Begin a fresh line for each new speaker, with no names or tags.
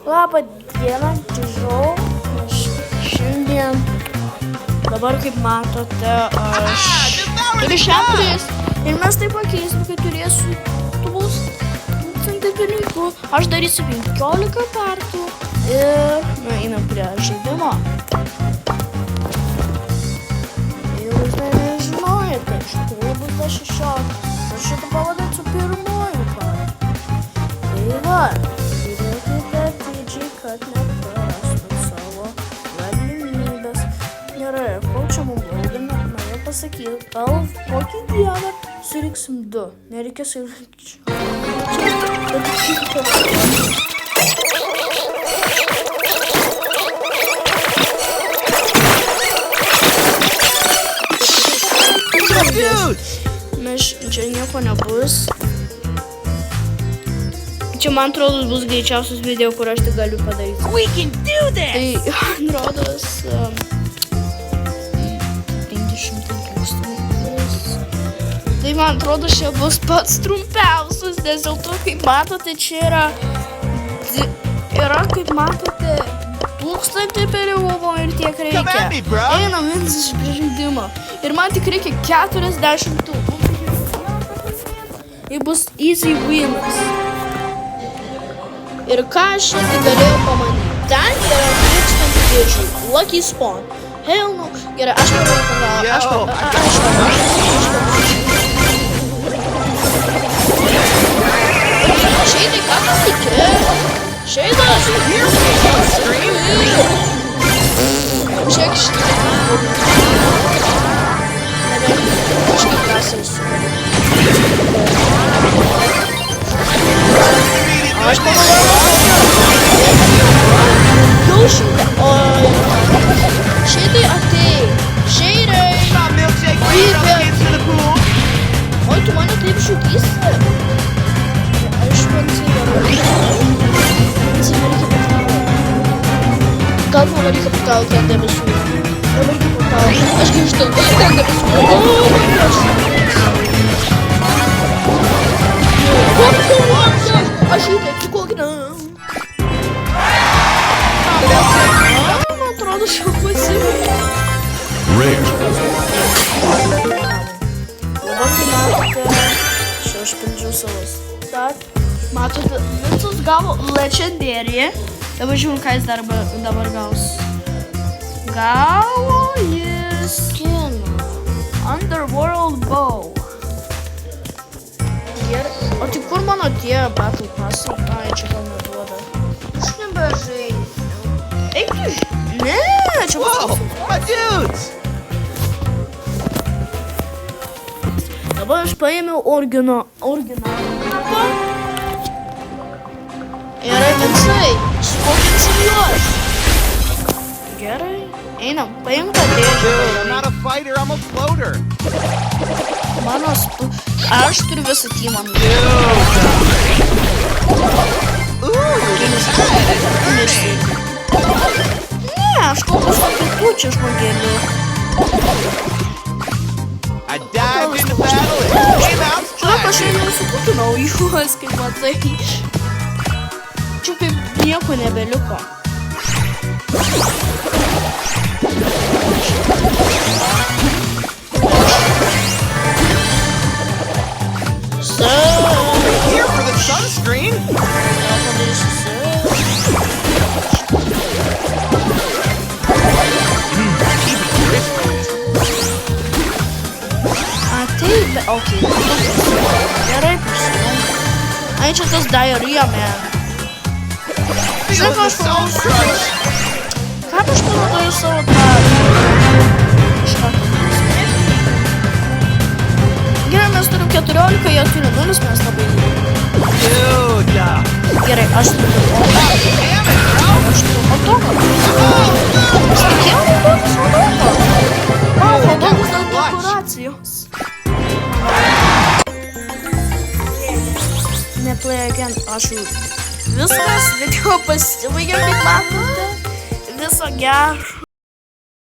Labą dieną, grįžau. Šiandien, dabar kaip matote, aš turiu šią turės. Ir mes tai pakeisim, kai turėsiu tūs 1000 pinigų. Aš darysiu 15 kartų. Ir einam prie žaidimo. Ir jūs nežinojate, iš tikrųjų bus 16. Aš šitą pavadinsiu pirmojų kartų. Tai va, žiūrėkite atidžiai, kad neprarastum savo galimybės. Gerai, kol čia mums laukime, norėjau pasakyti, gal kokį dieną surinksim 2. Nereikės ir čia. Mes čia nieko nebus. Čia man atrodo bus greičiausias video, kur aš tai galiu padaryti.
We can do this!
Tai man rodos 500 tūkstantis. Tai man atrodo čia bus pats trumpiausias, nes dėl to, kaip matote, čia yra kaip matote 1000 pinigų ir tiek reikia. Einam vienas iš žaidimo. Ir man tik reikia 40 tų. Tai bus easy wins. Ir ką aš čia galėjau pamanyti? Ten yra 1000 dėžių. Lucky spawn. Hell no. Gerai, aš manau, Šeidai, ką tu tiki? Šeidai, Žiūrėk šitą. Kažkaip drąsiai su. Aš jau šitą. Šeidai atei. Šeidai. Oi, tu mane taip žudysi? Aš man gal man reikia patalti ant debesų. Aš grįžtu. Ten debesų. Aš jį taip sukokinu. Man atrodo, šiau pasiūlė. Dabar kai matote, čia aš pildžiau savus. Tad, matote, visus gavo legendariją. Dabar žiūrim, ką jis dabar gaus. Gavo jis skin. Underworld bow. O tai kur mano tie battle passai? Ai, čia gal neduoda. Aš nebežaisiu. Eik tu Ne, čia bus.
Whoa, my dudes!
Dabar aš paėmiau originalą. Gerai, Vincai, sukokinsim juos. Gerai, einam, paimk tą dėžę.
Dude, I'm not a fighter, I'm a floater.
Aš turiu visą teamą. Ne, aš kalbu su kitu čia žmogėliu.
I dived into battle and came out
Žiūrėk, aš
splashing.
jau sukutinau juos, kaip matai. Čia kaip nieko nebeliuko.
Here for the sunscreen. Okay. Gerai, prisimenu. Ai, čia tas diarrhea, man. Žinai, ką aš panaudoju? Ką aš panaudoju savo tą... Gerai, mes turim 14, jie turi 0, mes labai... Dude.
Gerai, aš turiu motoką. Aš turiu motoką. Aš tikėjau naudotis motoką. Wow, naudotis dėl dekoracijos. Neplay again, aš jau viskas, video pasibaigė, kaip matote. Viso gero.